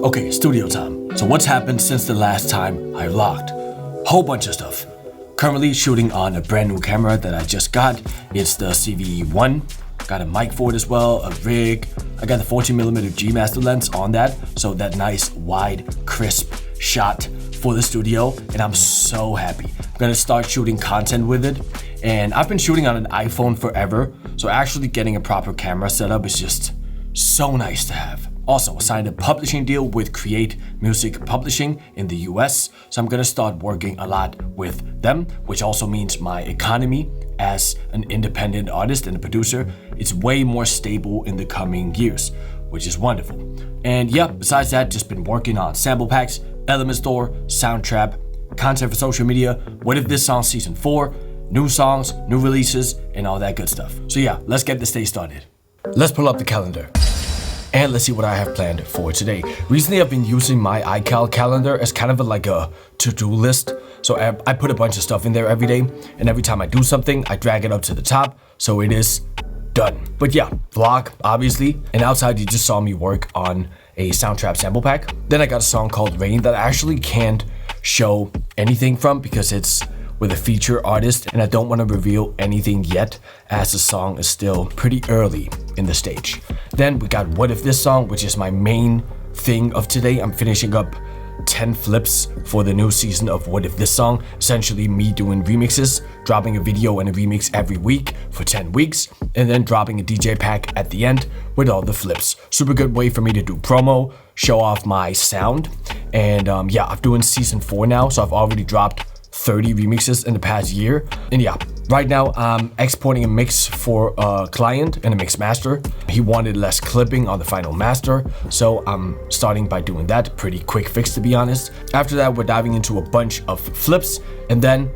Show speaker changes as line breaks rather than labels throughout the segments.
Okay, studio time. So what's happened since the last time I vlogged? Whole bunch of stuff. Currently shooting on a brand new camera that I just got. It's the CV1. Got a mic for it as well, a rig. I got the 14mm G Master lens on that, so that nice wide, crisp shot for the studio, and I'm so happy. I'm gonna start shooting content with it, and I've been shooting on an iPhone forever, so actually getting a proper camera setup is just so nice to have. Also, I signed a publishing deal with Create Music Publishing in the US, so I'm gonna start working a lot with them, which also means my economy as an independent artist and a producer is way more stable in the coming years, which is wonderful. And yeah, besides that, just been working on sample packs, Element Store, Soundtrap, content for social media, What If This Song Season 4, new songs, new releases, and all that good stuff. So yeah, let's get this day started. Let's pull up the calendar. And let's see what I have planned for today. Recently, I've been using my iCal calendar as kind of like a to-do list. So I put a bunch of stuff in there every day, and every time I do something, I drag it up to the top, so it is done. But yeah, vlog, obviously. And outside, you just saw me work on a Soundtrap sample pack. Then I got a song called Rain that I actually can't show anything from because it's with a feature artist, and I don't want to reveal anything yet as the song is still pretty early in the stage. Then we got What If This Song, which is my main thing of today. I'm finishing up 10 flips for the new season of What If This Song, essentially me doing remixes, dropping a video and a remix every week for 10 weeks, and then dropping a DJ pack at the end with all the flips. Super good way for me to do promo, show off my sound, and yeah, I'm doing season 4 now, so I've already dropped 30 remixes in the past year. And yeah, right now I'm exporting a mix for a client and a mix master. He wanted less clipping on the final master, so I'm starting by doing that. Pretty quick fix, to be honest. After that, we're diving into a bunch of flips, and then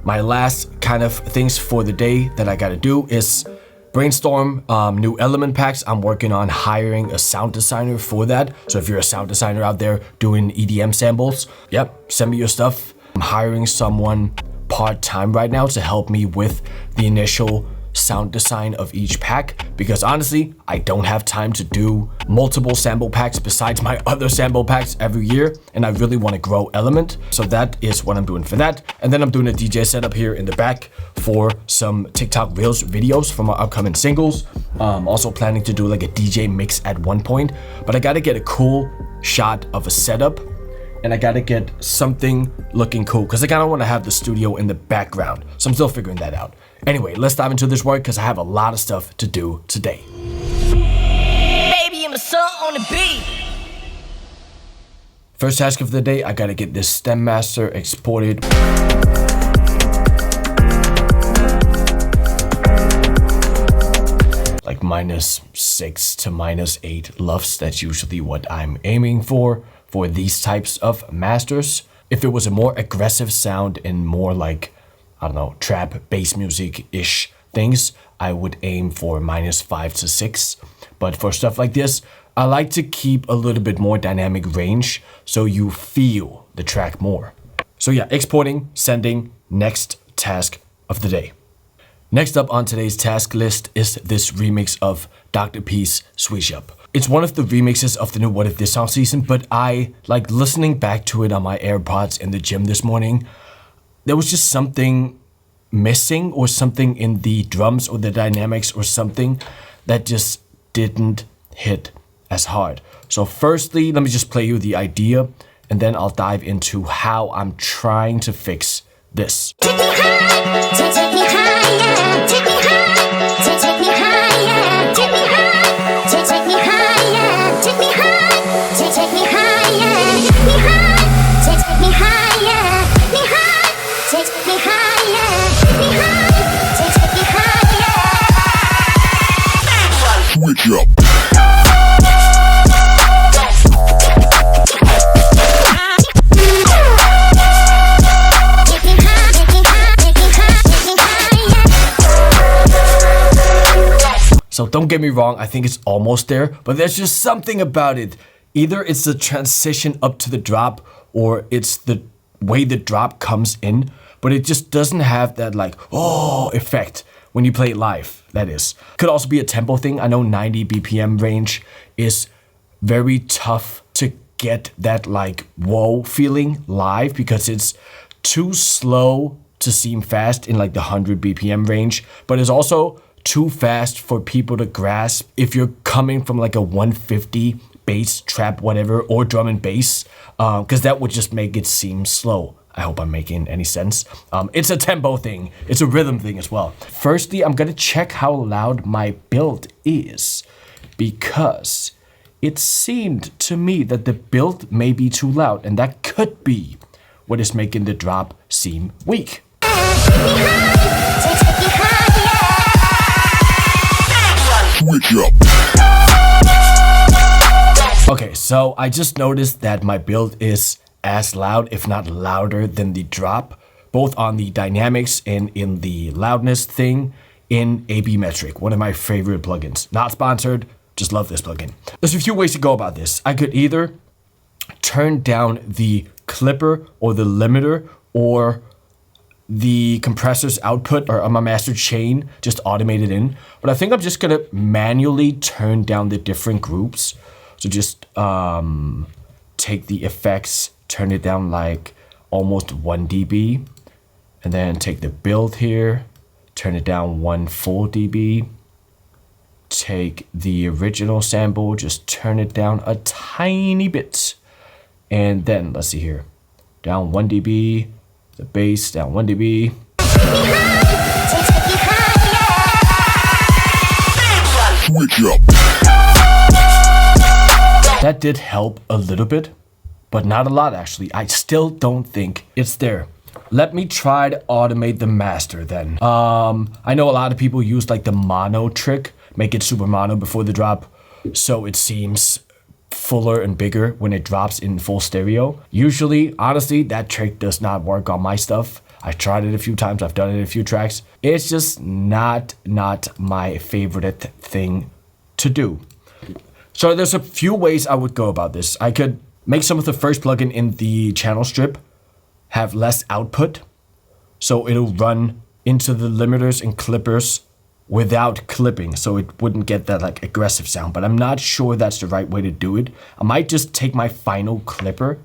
my last kind of things for the day that I gotta do is brainstorm new element packs. I'm working on hiring a sound designer for that. So if you're a sound designer out there doing EDM samples, yep, send me your stuff. I'm hiring someone part-time right now to help me with the initial sound design of each pack, because honestly, I don't have time to do multiple sample packs besides my other sample packs every year, and I really want to grow Element. So that is what I'm doing for that. And then I'm doing a DJ setup here in the back for some TikTok Reels videos from our upcoming singles. Also planning to do like a DJ mix at one point, but I gotta get a cool shot of a setup, and I gotta get something looking cool because I kinda wanna have the studio in the background. So I'm still figuring that out. Anyway, let's dive into this work because I have a lot of stuff to do today.
Baby, I'm a song on the beat.
First task of the day, I gotta get this stem master exported. Like -6 to -8 LUFS, that's usually what I'm aiming for these types of masters. If it was a more aggressive sound and more like, I don't know, trap, bass music-ish things, I would aim for -5 to 6. But for stuff like this, I like to keep a little bit more dynamic range so you feel the track more. So yeah, exporting, sending, next task of the day. Next up on today's task list is this remix of Dr. P's Switch Up. It's one of the remixes of the new What If This Song season, but I like listening back to it on my AirPods in the gym this morning. There was just something missing, or something in the drums or the dynamics or something that just didn't hit as hard. So firstly, let me just play you the idea, and then I'll dive into how I'm trying to fix this.
Take me high, take me higher, take me high, take me higher, take me high, take me higher, take me high, take me higher, take me high, take me higher, me high, take me higher, me high, take me higher.
Switch up.
So don't get me wrong, I think it's almost there, but there's just something about it. Either it's the transition up to the drop, or it's the way the drop comes in, but it just doesn't have that like, oh, effect when you play it live, that is. Could also be a tempo thing. I know 90 BPM range is very tough to get that like whoa feeling live because it's too slow to seem fast in like the 100 BPM range, but it's also too fast for people to grasp if you're coming from like a 150 bass, trap, whatever, or drum and bass, because that would just make it seem slow. I hope I'm making any sense. It's a tempo thing. It's a rhythm thing as well. Firstly, I'm gonna check how loud my build is because it seemed to me that the build may be too loud, and that could be what is making the drop seem weak. Okay, so I just noticed that my build is as loud, if not louder, than the drop, both on the dynamics and in the loudness thing in AB Metric, one of my favorite plugins. Not sponsored, just love this plugin. There's a few ways to go about this. I could either turn down the clipper or the limiter or the compressor's output or my master chain, just automate it in. But I think I'm just gonna manually turn down the different groups. So just take the effects, turn it down like almost 1 dB, and then take the build here, turn it down 1 full dB, take the original sample, just turn it down a tiny bit, and then let's see here, down 1 dB, the bass down 1 dB. That did help a little bit, but not a lot actually. I still don't think it's there. Let me try to automate the master then. I know a lot of people use like the mono trick, make it super mono before the drop, so it seems fuller and bigger when it drops in full stereo. Usually, honestly, that trick does not work on my stuff. I've tried it a few times, I've done it in a few tracks. It's just not my favorite thing to do. So there's a few ways I would go about this. I could make some of the first plugin in the channel strip have less output, so it'll run into the limiters and clippers without clipping, so it wouldn't get that like aggressive sound, but I'm not sure that's the right way to do it. I might just take my final clipper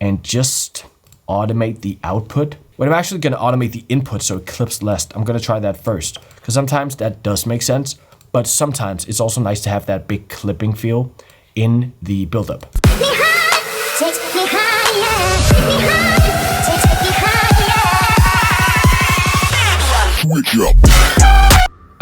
and just automate the output, but I'm actually gonna automate the input so it clips less. I'm gonna try that first, because sometimes that does make sense, but sometimes it's also nice to have that big clipping feel in the buildup.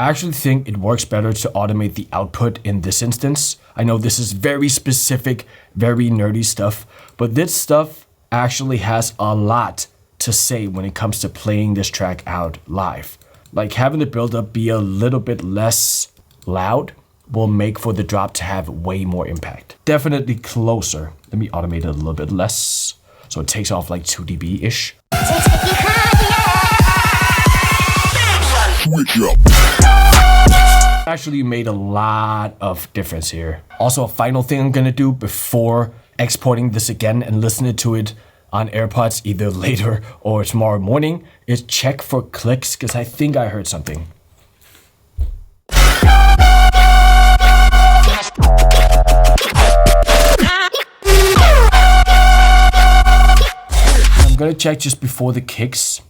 I actually think it works better to automate the output in this instance. I know this is very specific, very nerdy stuff, but this stuff actually has a lot to say when it comes to playing this track out live. Like having the buildup be a little bit less loud will make for the drop to have way more impact. Definitely closer. Let me automate it a little bit less, so it takes off like 2 dB-ish. Actually made a lot of difference here. Also, a final thing I'm gonna do before exporting this again and listening to it on AirPods either later or tomorrow morning is check for clicks, because I think I heard something. I'm gonna check just before the kicks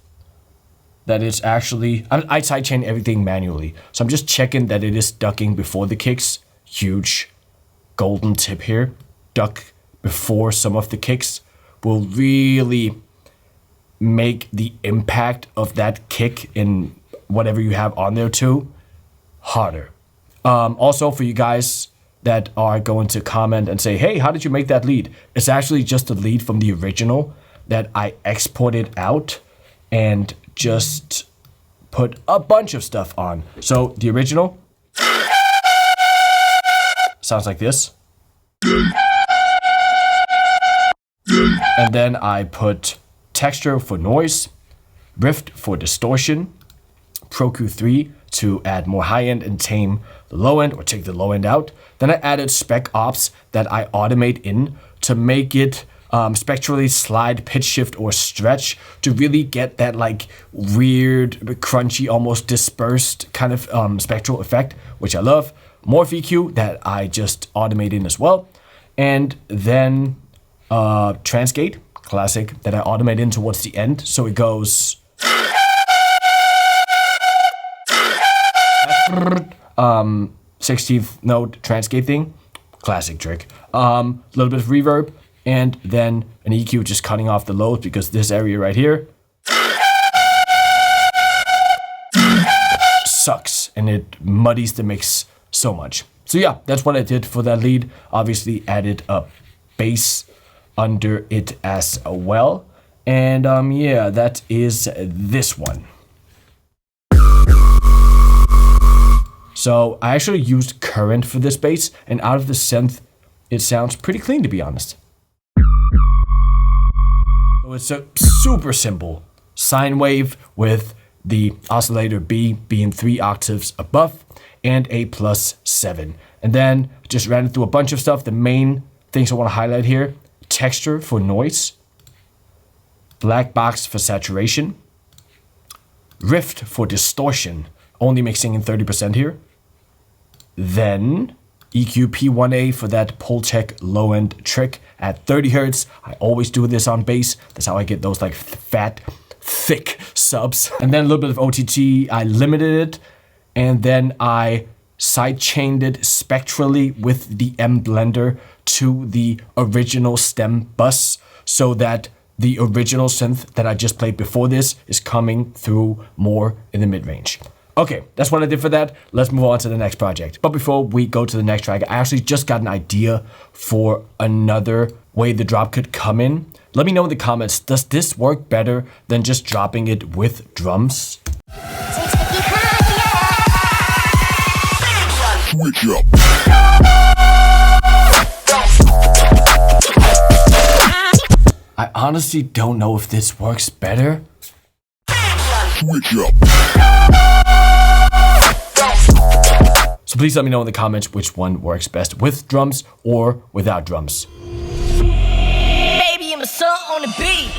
that it's actually, I sidechain everything manually. So I'm just checking that it is ducking before the kicks. Huge golden tip here. Duck before some of the kicks will really make the impact of that kick in whatever you have on there too harder. Also for you guys that are going to comment and say, hey, how did you make that lead? It's actually just a lead from the original that I exported out and just put a bunch of stuff on. So the original sounds like this. And then I put texture for noise, rift for distortion, Pro Q3 to add more high end and tame the low end or take the low end out. Then I added spec ops that I automate in to make it spectrally slide, pitch shift, or stretch to really get that like weird, crunchy, almost dispersed kind of spectral effect, which I love. More VQ that I just automate in as well. And then Transgate, classic, that I automate in towards the end. So it goes 16th note Transgate thing, classic trick. Little bit of reverb, and then an EQ just cutting off the lows because this area right here sucks and it muddies the mix so much. So yeah, that's what I did for that lead. Obviously added a bass under it as well. And yeah, that is this one. So I actually used current for this bass, and out of the synth, it sounds pretty clean, to be honest. So it's a super simple sine wave with the oscillator B being 3 octaves above and a +7. And then just ran it through a bunch of stuff. The main things I want to highlight here: texture for noise, black box for saturation, rift for distortion, only mixing in 30% here. Then EQ P1A for that pull check low end trick at 30 Hertz. I always do this on bass. That's how I get those like fat, thick subs. And then a little bit of OTT. I limited it, and then I sidechained it spectrally with the M blender to the original stem bus, so that the original synth that I just played before this is coming through more in the mid-range. Okay, that's what I did for that. Let's move on to the next project. But before we go to the next track, I actually just got an idea for another way the drop could come in. Let me know in the comments, does this work better than just dropping it with drums? I honestly don't know if this works better. So please let me know in the comments which one works best, with drums or without drums.
Baby, I'm a son on the beat.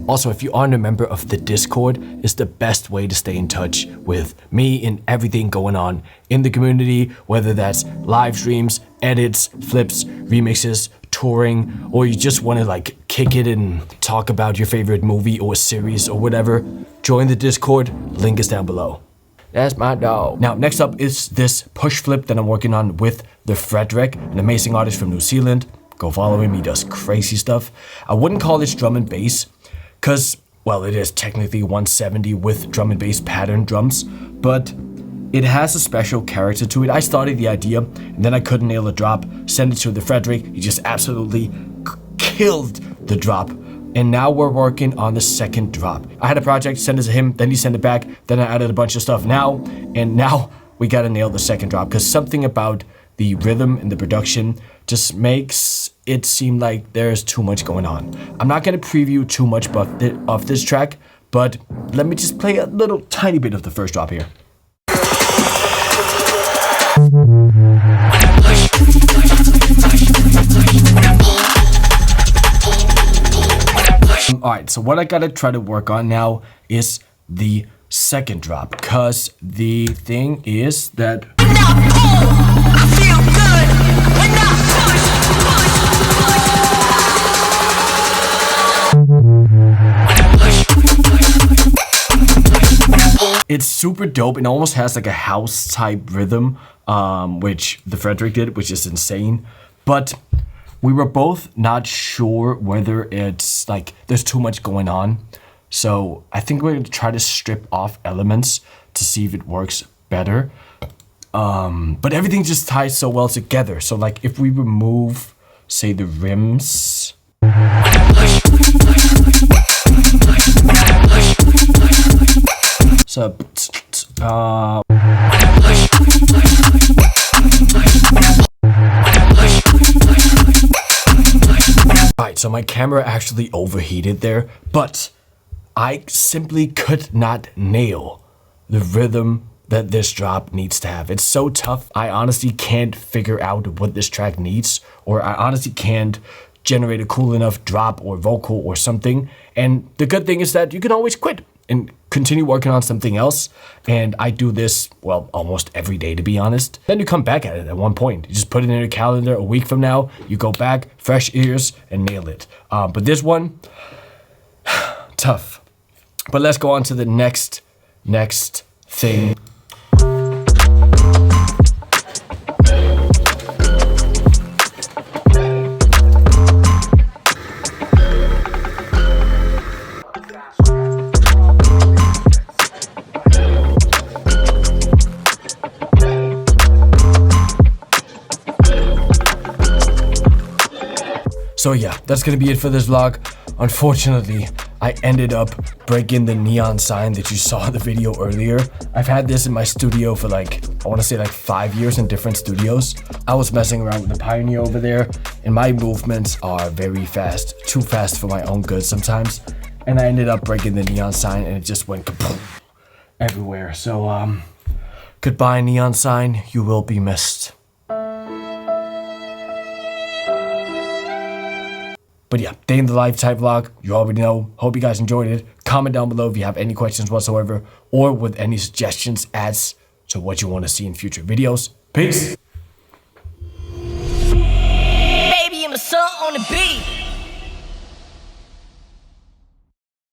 Also, if you aren't a member of the Discord, it's the best way to stay in touch with me and everything going on in the community, whether that's live streams, edits, flips, remixes, touring, or you just want to like kick it and talk about your favorite movie or series or whatever. Join the Discord, link is down below. That's my dog. Now, next up is this push flip that I'm working on with the Frederick, an amazing artist from New Zealand. Go follow him, he does crazy stuff. I wouldn't call this drum and bass, because, well, it is technically 170 with drum and bass pattern drums, but it has a special character to it. I started the idea, and then I couldn't nail the drop, sent it to the Frederick, he just absolutely killed the drop. And now we're working on the second drop. I had a project, sent it to him, then he sent it back, then I added a bunch of stuff now, and now we gotta nail the second drop, because something about the rhythm and the production just makes it seem like there's too much going on. I'm not gonna preview too much of this track, but let me just play a little tiny bit of the first drop here. Alright, so what I gotta try to work on now is the second drop, because the thing is that it's super dope and almost has like a house type rhythm, which the Frederick did, which is insane. But we were both not sure whether it's like there's too much going on. So I think we're gonna try to strip off elements to see if it works better. But everything just ties so well together. So like if we remove, say, the rims. So, Alright, so my camera actually overheated there, but I simply could not nail the rhythm that this drop needs to have. It's so tough. I honestly can't figure out what this track needs, or I honestly can't generate a cool enough drop or vocal or something. And the good thing is that you can always quit and continue working on something else. And I do this, well, almost every day, to be honest. Then you come back at it at one point. You just put it in your calendar a week from now. You go back, fresh ears, and nail it. But this one, tough. But let's go on to the next thing. So yeah, that's gonna be it for this vlog. Unfortunately, I ended up breaking the neon sign that you saw in the video earlier. I've had this in my studio for like, I wanna say like 5 years in different studios. I was messing around with the Pioneer over there, and my movements are very fast, too fast for my own good sometimes. And I ended up breaking the neon sign, and it just went kaboom everywhere. So goodbye neon sign, you will be missed. But yeah, day in the life type vlog, you already know. Hope you guys enjoyed it. Comment down below if you have any questions whatsoever, or with any suggestions as to what you want to see in future videos. Peace.
Baby, I'm a son on the beat.